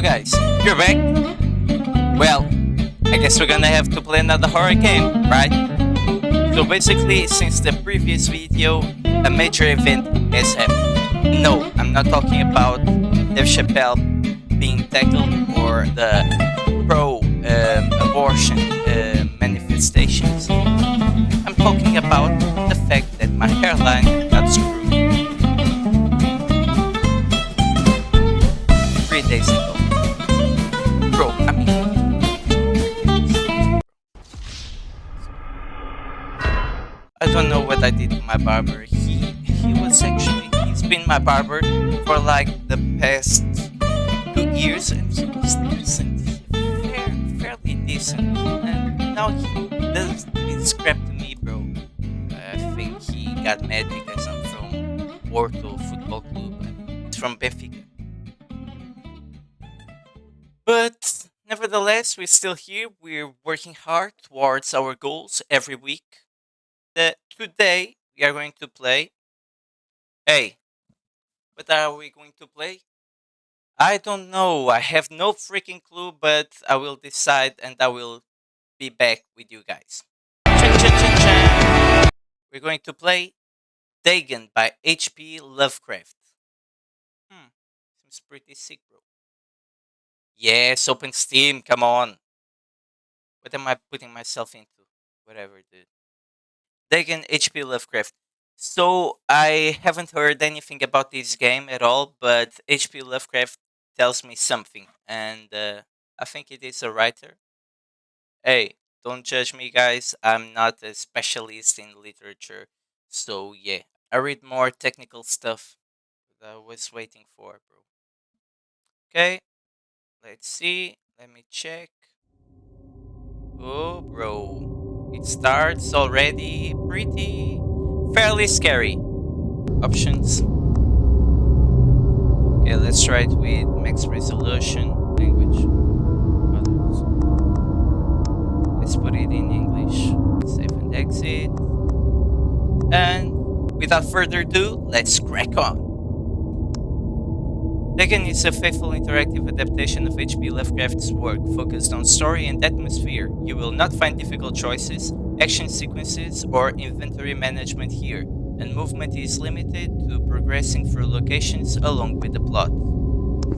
guys, you're back. Well, I guess we're gonna have to play another horror game, right? So basically, since the previous video, a major event has happened. No, I'm not talking about Dave Chappelle being tackled or the pro-abortion manifestations. I'm talking about the fact that my hairline got screwed 3 days ago. Bro, I mean, I don't know what I did to my barber. He's been my barber for like the past 2 years, and he was decent, fairly decent. And now he does this crap to me, bro. I think he got mad because I'm from Porto Football Club. It's from Benfica. But nevertheless, we're still here. We're working hard towards our goals every week. Today we are going to play. Hey, what are we going to play? I don't know. I have no freaking clue, but I will decide and I will be back with you guys. Chan, chan, chan, chan. We're going to play Dagon by H.P. Lovecraft. Seems pretty sick, bro. Yes, open Steam. Come on. What am I putting myself into? Whatever, dude. Dagon H.P. Lovecraft. So I haven't heard anything about this game at all, but H.P. Lovecraft tells me something, and I think it is a writer. Hey, don't judge me, guys. I'm not a specialist in literature, so yeah, I read more technical stuff that I was waiting for, bro. Okay, let's see. Let me check. Oh, bro. It starts already pretty fairly scary. Options. Okay, let's try it with max resolution. Language. Others. Let's put it in English. Save and exit. And without further ado, let's crack on. Dagon is a faithful interactive adaptation of H.P. Lovecraft's work focused on story and atmosphere. You will not find difficult choices, action sequences, or inventory management here, and movement is limited to progressing through locations along with the plot.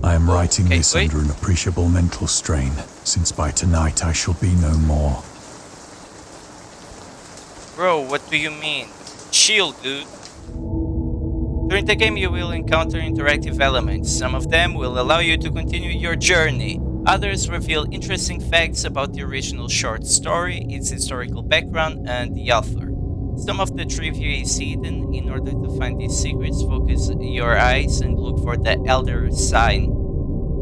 I am writing this under an appreciable mental strain, since by tonight I shall be no more. Bro, what do you mean? Chill, dude. During the game, you will encounter interactive elements. Some of them will allow you to continue your journey. Others reveal interesting facts about the original short story, its historical background, and the author. Some of the trivia is hidden. In order to find these secrets, focus your eyes and look for the Elder sign.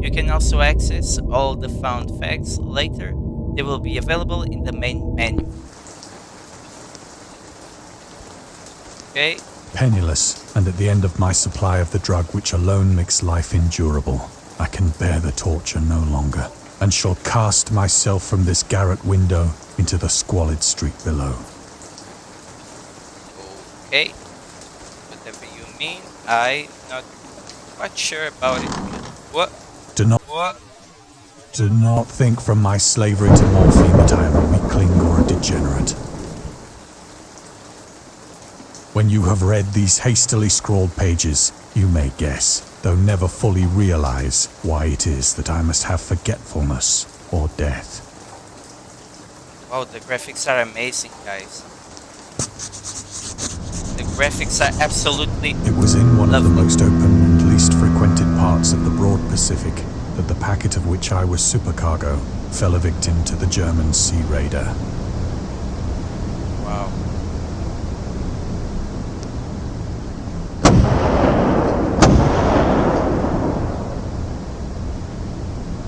You can also access all the found facts later. They will be available in the main menu. Okay. Penniless, and at the end of my supply of the drug which alone makes life endurable, I can bear the torture no longer, and shall cast myself from this garret window into the squalid street below. Okay. Whatever you mean, I'm not quite sure about it. What? Do not think from my slavery to morphine that I am a weakling or a degenerate. When you have read these hastily scrawled pages, you may guess, though never fully realize, why it is that I must have forgetfulness or death. Wow, the graphics are amazing, guys. The graphics are absolutely It was in one lovely. of the most open and least frequented parts of the broad Pacific that the packet of which I was supercargo fell a victim to the German sea raider. Wow.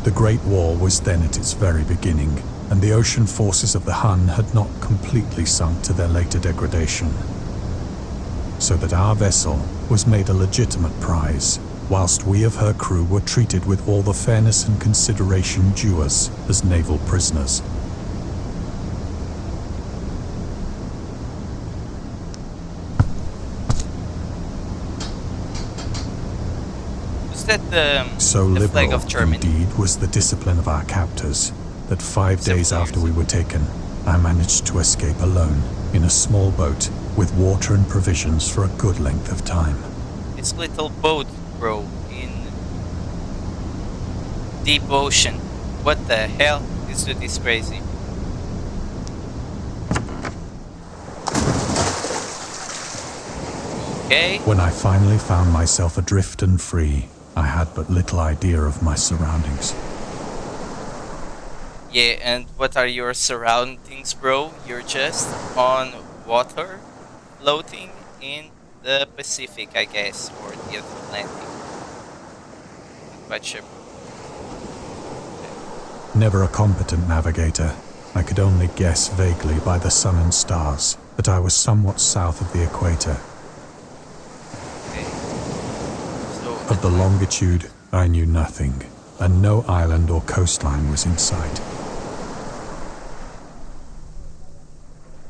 The Great War was then at its very beginning, and the ocean forces of the Hun had not completely sunk to their later degradation. So that our vessel was made a legitimate prize, whilst we of her crew were treated with all the fairness and consideration due us as naval prisoners. Was that So the flag liberal, of Germany? indeed, was the discipline of our captors that 5 days Several after years. we were taken, I managed to escape alone in a small boat with water and provisions for a good length of time. This little boat, bro, in deep ocean. What the hell? This dude is crazy. Okay. When I finally found myself adrift and free, I had but little idea of my surroundings. Yeah, and what are your surroundings, bro? You're just on water, floating in the Pacific, I guess, or the Atlantic. Not quite sure. Never a competent navigator, I could only guess vaguely by the sun and stars that I was somewhat south of the equator. Okay. So Of the longitude, I knew nothing, and no island or coastline was in sight.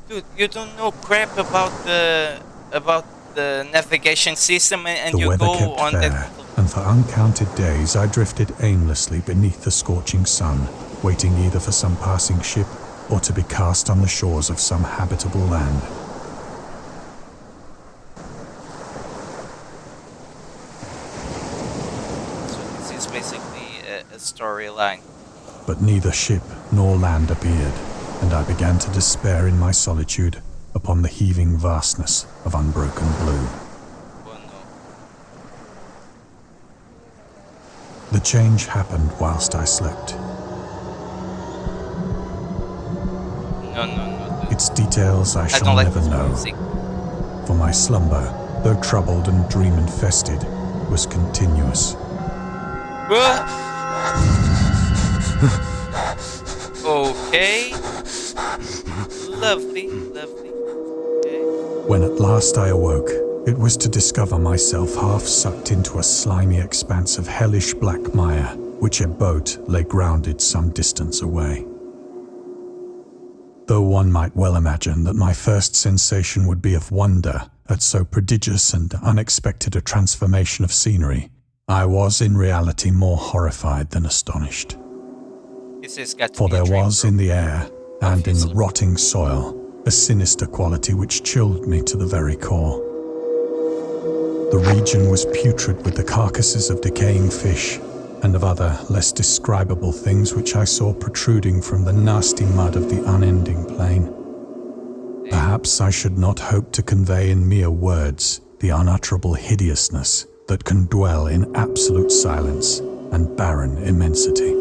dude, you don't know crap about the navigation system, and The you weather go kept on fair, that. and for uncounted days I drifted aimlessly beneath the scorching sun, waiting either for some passing ship or to be cast on the shores of some habitable land. So this is basically a storyline. But neither ship nor land appeared, and I began to despair in my solitude upon the heaving vastness of unbroken blue. Oh no. The change happened whilst I slept. No, no, no, dude. Its details I I shall don't like never this know, music. for my slumber, though troubled and dream-infested, was continuous. Okay. Lovely, lovely. Okay. When at last I awoke, it was to discover myself half sucked into a slimy expanse of hellish black mire, which a boat lay grounded some distance away. Though one might well imagine that my first sensation would be of wonder at so prodigious and unexpected a transformation of scenery, I was in reality more horrified than astonished. This has got to For be a there dream, was bro. in the air and in the Obviously. rotting soil a sinister quality which chilled me to the very core. The region was putrid with the carcasses of decaying fish and of other less describable things which I saw protruding from the nasty mud of the unending plain. Perhaps I should not hope to convey in mere words the unutterable hideousness that can dwell in absolute silence and barren immensity.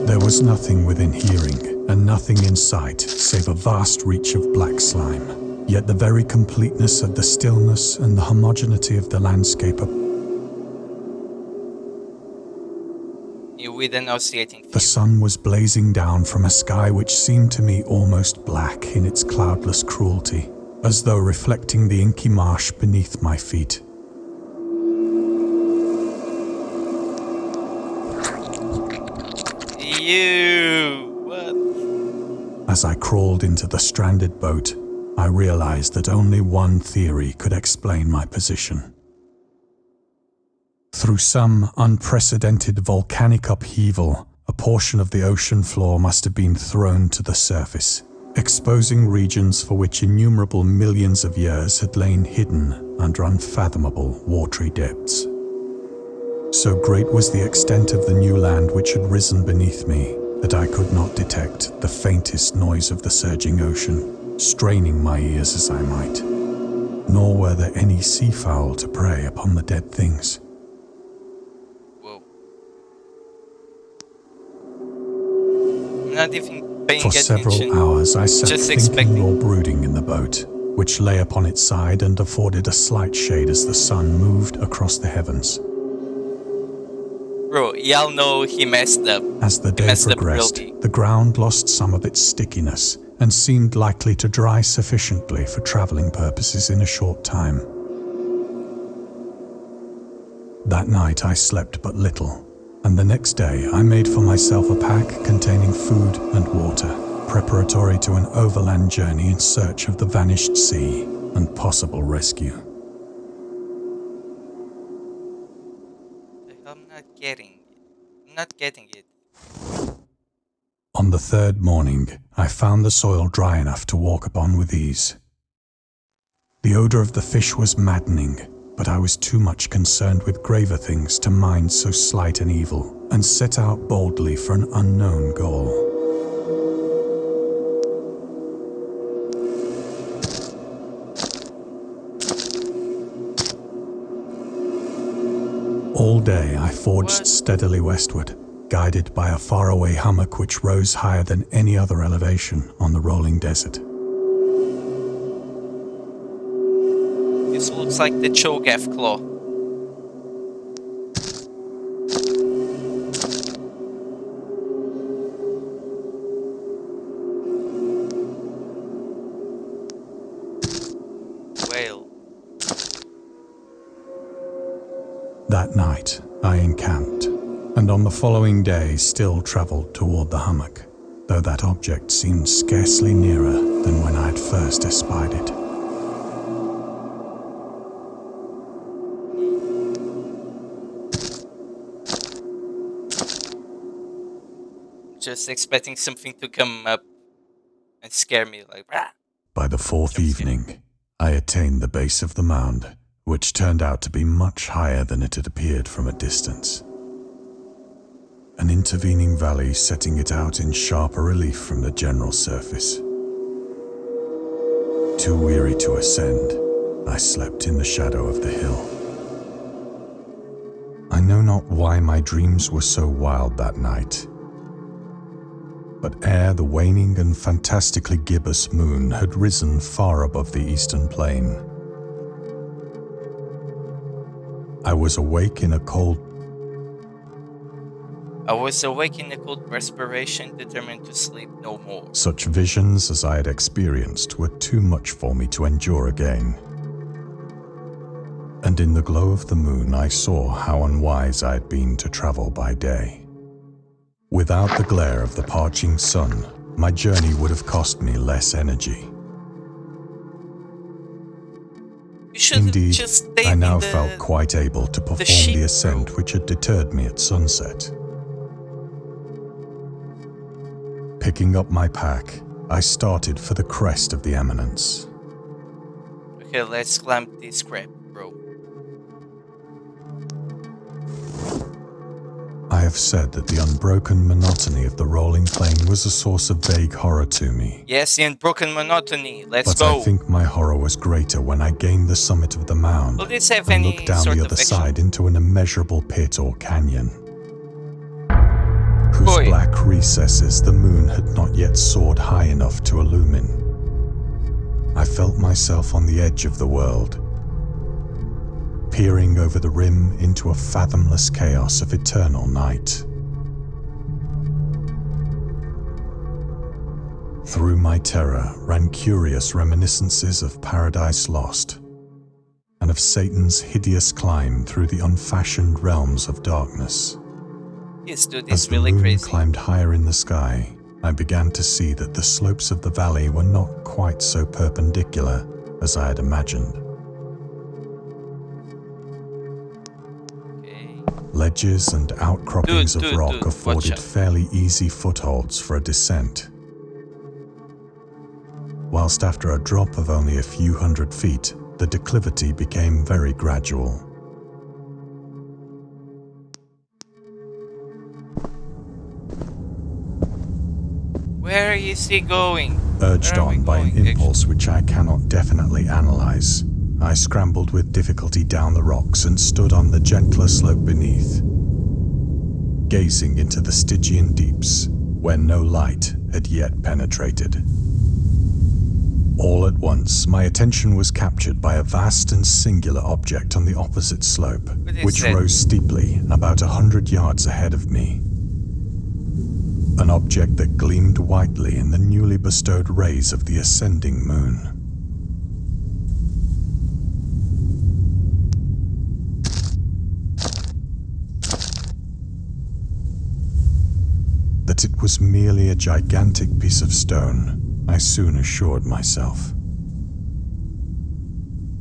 There was nothing within hearing and nothing in sight save a vast reach of black slime, yet the very completeness of the stillness and the homogeneity of the landscape. You with an nauseating The fear. sun was blazing down from a sky which seemed to me almost black in its cloudless cruelty, as though reflecting the inky marsh beneath my feet. What? As I crawled into the stranded boat, I realized that only one theory could explain my position. Through some unprecedented volcanic upheaval, a portion of the ocean floor must have been thrown to the surface, exposing regions for which innumerable millions of years had lain hidden under unfathomable watery depths. So great was the extent of the new land which had risen beneath me that I could not detect the faintest noise of the surging ocean, straining my ears as I might, nor were there any seafowl to prey upon the dead things. Whoa. I'm not even paying For several attention. hours I sat Just thinking expecting. or brooding in the boat, which lay upon its side and afforded a slight shade as the sun moved across the heavens. Bro, y'all know he messed up. As the day messed up progressed, really. the ground lost some of its stickiness and seemed likely to dry sufficiently for traveling purposes in a short time. That night I slept but little, and the next day I made for myself a pack containing food and water, preparatory to an overland journey in search of the vanished sea and possible rescue. What the not getting it. I'm not getting it. On the third morning, I found the soil dry enough to walk upon with ease. The odor of the fish was maddening, but I was too much concerned with graver things to mind so slight an evil, and set out boldly for an unknown goal. All day I forged steadily westward, guided by a faraway hummock which rose higher than any other elevation on the rolling desert. This looks like the Cho'Gath claw. Whale. That night, I encamped, and on the following day still travelled toward the hummock, though that object seemed scarcely nearer than when I had first espied it. Just expecting something to come up and scare me, like, rah! By the fourth evening, I attained the base of the mound, which turned out to be much higher than it had appeared from a distance. An intervening valley setting it out in sharper relief from the general surface. Too weary to ascend, I slept in the shadow of the hill. I know not why my dreams were so wild that night, but ere the waning and fantastically gibbous moon had risen far above the eastern plain, I was awake in a cold perspiration, determined to sleep no more. Such visions as I had experienced were too much for me to endure again. And in the glow of the moon I saw how unwise I had been to travel by day. Without the glare of the parching sun, my journey would have cost me less energy. Indeed, I now felt quite able to perform the ascent which had deterred me at sunset. Picking up my pack, I started for the crest of the eminence. Okay, let's climb this crap, bro. I have said that the unbroken monotony of the rolling plain was a source of vague horror to me. Yes, the unbroken monotony. Let's go. But I think my horror was greater when I gained the summit of the mound and looked down the other side into an immeasurable pit or canyon, whose black recesses the moon had not yet soared high enough to illumine. I felt myself on the edge of the world, peering over the rim into a fathomless chaos of eternal night. Through my terror ran curious reminiscences of Paradise Lost, and of Satan's hideous climb through the unfashioned realms of darkness. This dude As is the really moon crazy. climbed higher in the sky, I began to see that the slopes of the valley were not quite so perpendicular as I had imagined. Ledges and outcroppings of rock afforded fairly easy footholds for a descent, whilst after a drop of only a few hundred feet, the declivity became very gradual. Where is he going? Urged on by an impulse which I cannot definitely analyze, I scrambled with difficulty down the rocks and stood on the gentler slope beneath, gazing into the Stygian deeps where no light had yet penetrated. All at once, my attention was captured by a vast and singular object on the opposite slope, which rose steeply about 100 yards ahead of me. An object that gleamed whitely in the newly bestowed rays of the ascending moon. That it was merely a gigantic piece of stone, I soon assured myself.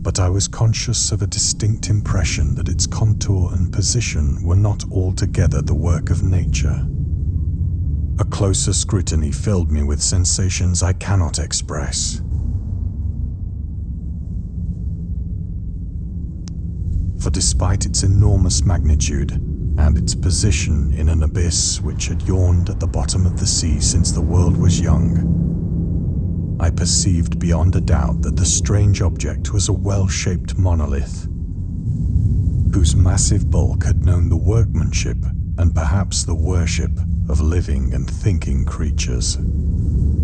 but I was conscious of a distinct impression that its contour and position were not altogether the work of nature. A closer scrutiny filled me with sensations I cannot express. For despite its enormous magnitude and its position in an abyss which had yawned at the bottom of the sea since the world was young, I perceived beyond a doubt that the strange object was a well-shaped monolith, whose massive bulk had known the workmanship and perhaps the worship of living and thinking creatures.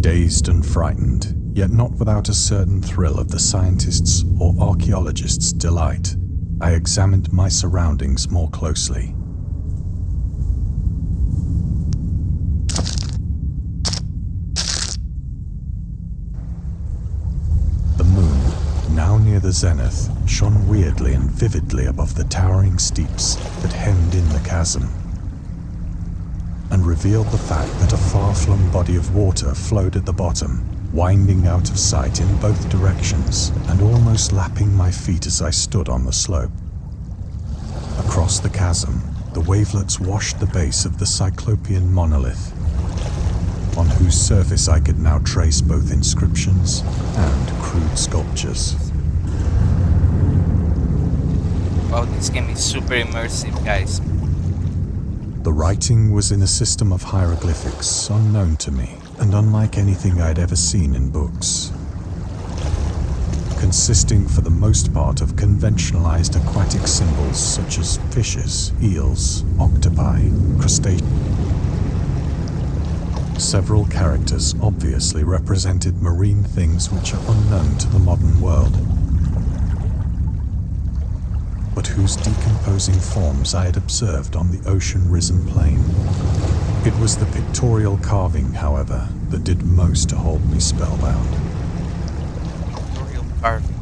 Dazed and frightened, yet not without a certain thrill of the scientist's or archaeologist's delight, I examined my surroundings more closely. The moon, now near the zenith, shone weirdly and vividly above the towering steeps that hemmed in the chasm, and revealed the fact that a far-flung body of water flowed at the bottom, winding out of sight in both directions and almost lapping my feet as I stood on the slope. Across the chasm, the wavelets washed the base of the cyclopean monolith, on whose surface I could now trace both inscriptions and crude sculptures. Wow, this game is super immersive, guys. The writing was in a system of hieroglyphics unknown to me and unlike anything I'd ever seen in books, consisting for the most part of conventionalized aquatic symbols such as fishes, eels, octopi, crustaceans. Several characters obviously represented marine things which are unknown to the modern world, but whose decomposing forms I had observed on the ocean-risen plain. It was the pictorial carving, however, that did most to hold me spellbound. Pictorial carving.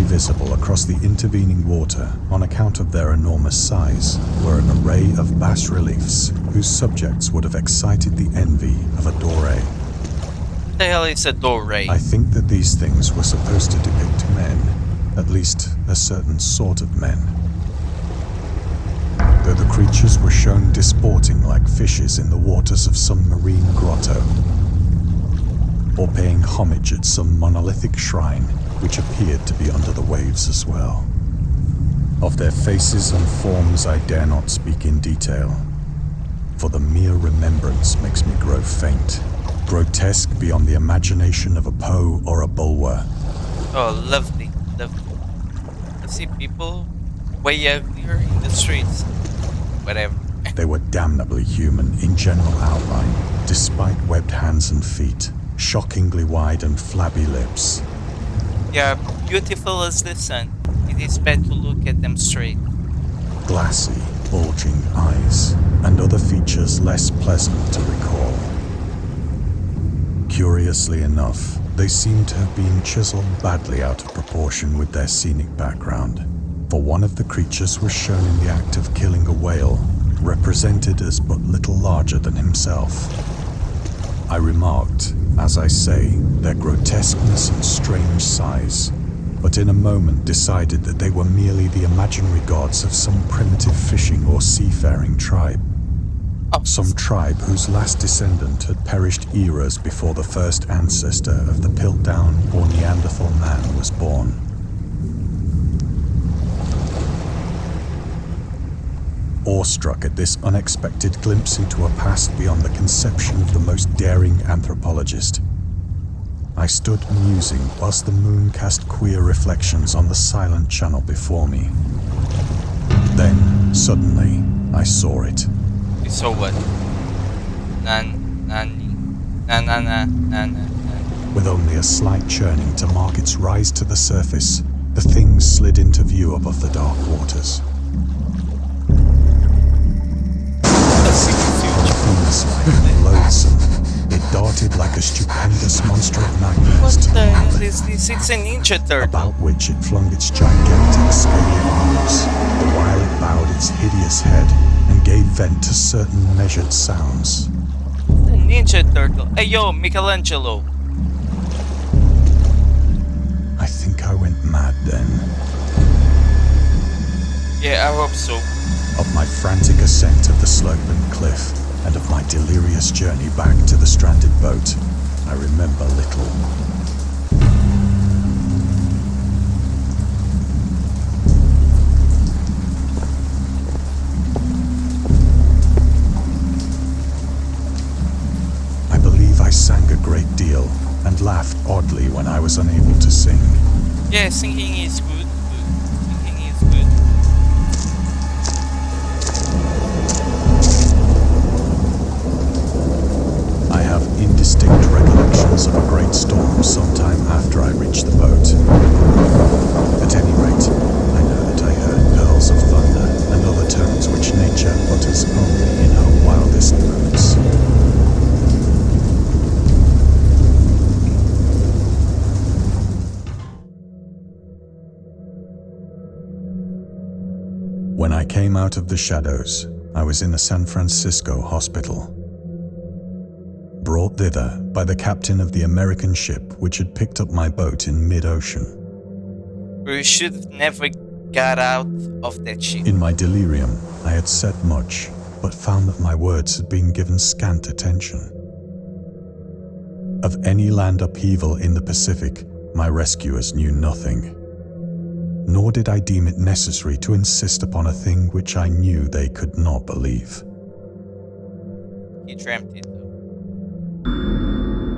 Visible across the intervening water on account of their enormous size were an array of bas-reliefs whose subjects would have excited the envy of a doré. What the hell is a doré? I think that these things were supposed to depict men, at least a certain sort of men. Though the creatures were shown disporting like fishes in the waters of some marine grotto, or paying homage at some monolithic shrine which appeared to be under the waves as well. Of their faces and forms I dare not speak in detail, for the mere remembrance makes me grow faint, grotesque beyond the imagination of a Poe or a Bulwer. Oh, lovely, lovely. I see people way out here in the streets. Whatever. They were damnably human in general outline, despite webbed hands and feet, shockingly wide and flabby lips. They are beautiful as the sun. It is bad to look at them straight. Glassy, bulging eyes, and other features less pleasant to recall. Curiously enough, they seem to have been chiseled badly out of proportion with their scenic background, for one of the creatures was shown in the act of killing a whale, represented as but little larger than himself. I remarked, as I say, their grotesqueness and strange size, but in a moment decided that they were merely the imaginary gods of some primitive fishing or seafaring tribe. Some tribe whose last descendant had perished eras before the first ancestor of the Piltdown or Neanderthal man was born. Awestruck at this unexpected glimpse into a past beyond the conception of the most daring anthropologist, I stood musing whilst the moon cast queer reflections on the silent channel before me. Then, suddenly, I saw it. You saw what? With only a slight churning to mark its rise to the surface, the thing slid into view above the dark waters. Loathsome, it darted like a stupendous monster of What nightmares to the the hell marble is this? It's a ninja turtle. about which it flung its gigantic scaly arms, the while it bowed its hideous head and gave vent to certain measured sounds. The ninja turtle. Hey yo, Michelangelo. I think I went mad then. Yeah, I hope so. Of my frantic ascent of the slope and cliff, and of my delirious journey back to the stranded boat, I remember little. I believe I sang a great deal and laughed oddly when I was unable to sing. Yeah, singing is good. Singing is good. I have indistinct recollections of a great storm sometime after I reached the boat. At any rate, I know that I heard pearls of thunder and other tones which nature utters only in her wildest moods. When I came out of the shadows, I was in a San Francisco hospital. Brought thither by the captain of the American ship which had picked up my boat in mid-ocean. We should have never got out of that ship. In my delirium, I had said much, but found that my words had been given scant attention. Of any land upheaval in the Pacific, my rescuers knew nothing. Nor did I deem it necessary to insist upon a thing which I knew they could not believe. He dreamt it though.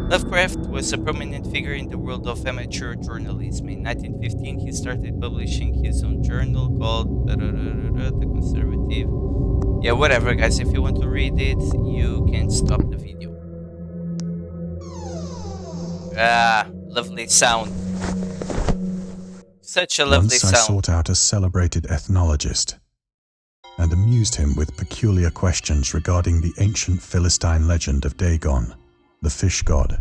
Lovecraft was a prominent figure in the world of amateur journalism. In 1915, he started publishing his own journal called The Conservative. Yeah, whatever, guys. If you want to read it, you can stop the video. Ah, lovely sound. Such a lovely Once I sound. sought out a celebrated ethnologist and amused him with peculiar questions regarding the ancient Philistine legend of Dagon, the fish god.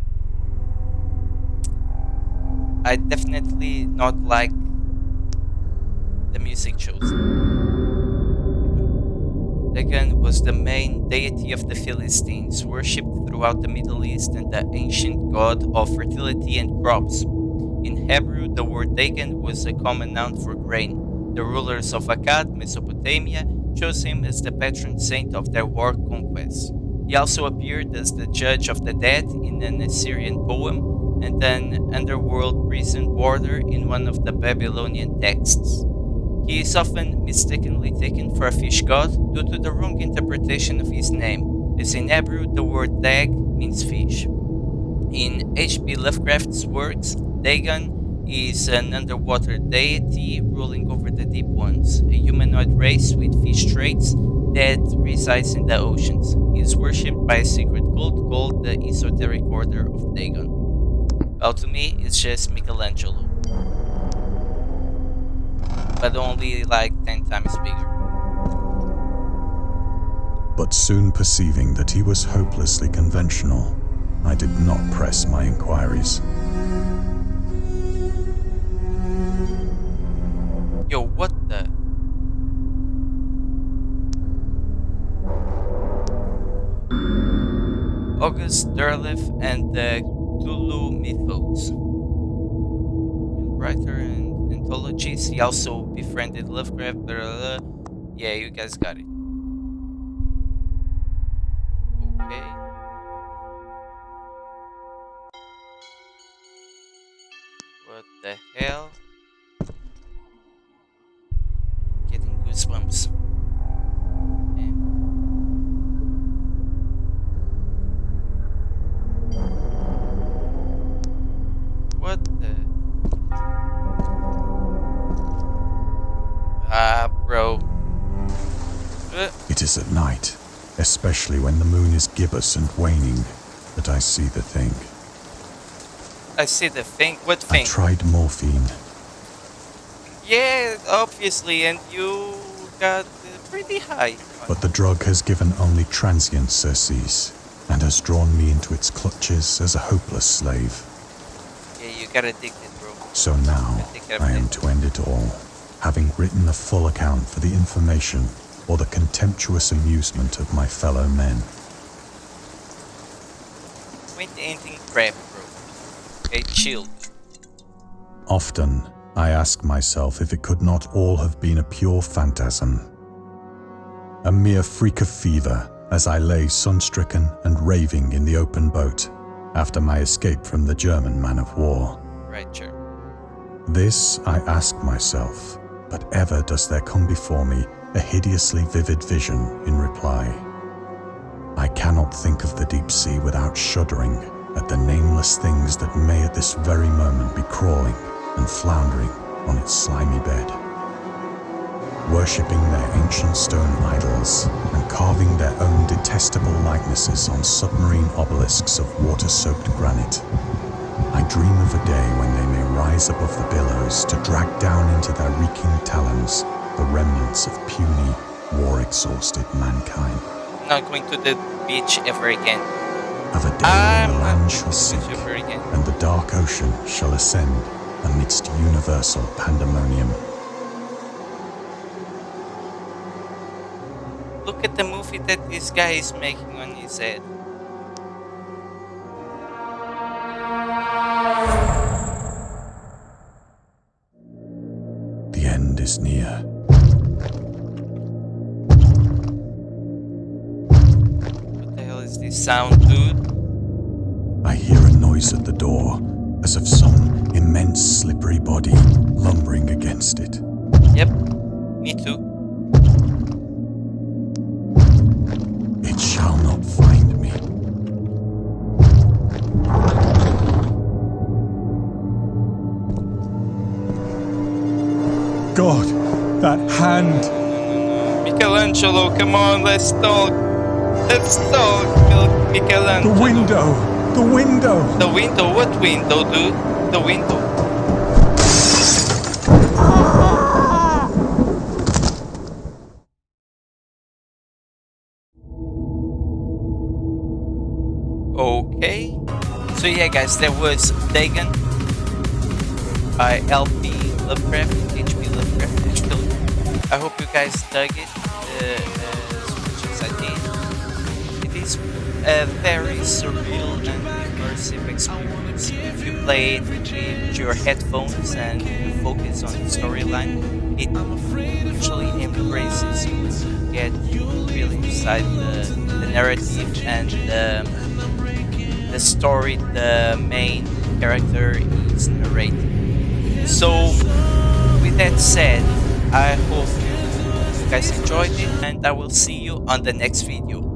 I definitely not like the music chosen. Dagon was the main deity of the Philistines, worshipped throughout the Middle East and the ancient god of fertility and crops. In Hebrew, the word Dagon was a common noun for grain. The rulers of Akkad, Mesopotamia, chose him as the patron saint of their war conquests. He also appeared as the judge of the dead in an Assyrian poem and an underworld prison warder in one of the Babylonian texts. He is often mistakenly taken for a fish god due to the wrong interpretation of his name, as in Hebrew the word dag means fish. In H.P. Lovecraft's works, Dagon is an underwater deity ruling over the deep ones, a humanoid race with fish traits that resides in the oceans. He is worshipped by a secret cult called the Esoteric Order of Dagon. Well, to me, it's just Michelangelo, but only like 10 times bigger. But soon perceiving that he was hopelessly conventional, I did not press my inquiries. Yo, what the? August Derleth and the Cthulhu Mythos. Writer and anthologies. He also befriended Lovecraft. Blah, blah, blah. Yeah, you guys got it. Okay. What the hell? Getting goosebumps. Damn. What the? Ah, bro. It is at night, especially when the moon is gibbous and waning, that I see the thing. I see the thing. What I thing? tried morphine. Yeah, obviously, and you got pretty high. But the drug has given only transient surcease. and has drawn me into its clutches as a hopeless slave. Yeah, you got addicted, bro. So now Take care of I am it. to end it all, having written a full account for the information or the contemptuous amusement of my fellow men. Ain't anything crap, bro. Okay, chill. Often, I ask myself if it could not all have been a pure phantasm. A mere freak of fever as I lay sun-stricken and raving in the open boat after my escape from the German man of war. Right, sure. This I ask myself, but ever does there come before me a hideously vivid vision in reply. I cannot think of the deep sea without shuddering at the nameless things that may at this very moment be crawling and floundering on its slimy bed, worshipping their ancient stone idols and carving their own detestable likenesses on submarine obelisks of water-soaked granite. I dream of a day when they may rise above the billows to drag down into their reeking talons the remnants of puny, war-exhausted mankind. Not going to the beach ever again. Of a day I'm when the not land going shall to the sink beach ever again. and the dark ocean shall ascend amidst universal pandemonium. Look at the movie that this guy is making on his head. The end is near. What the hell is this sound, dude? I hear a noise at the door, as of some immense slippery body lumbering against it. Yep, me too. It shall not find me. God, that hand! Michelangelo, come on, let's talk. Let's talk, Michelangelo. The window! The window! The window? What window, dude? The window. Okay. So yeah, guys, there was Dagon by LP Lovecraft, HP Lovecraft, HP Lovecraft. I hope you guys dug it as much as I did. It is a very surreal and immersive experience. If you play it with your headphones and you focus on the storyline, it usually embraces you to get really inside the narrative and the story the main character is narrating. So, with that said, I hope you guys enjoyed it, and I will see you on the next video.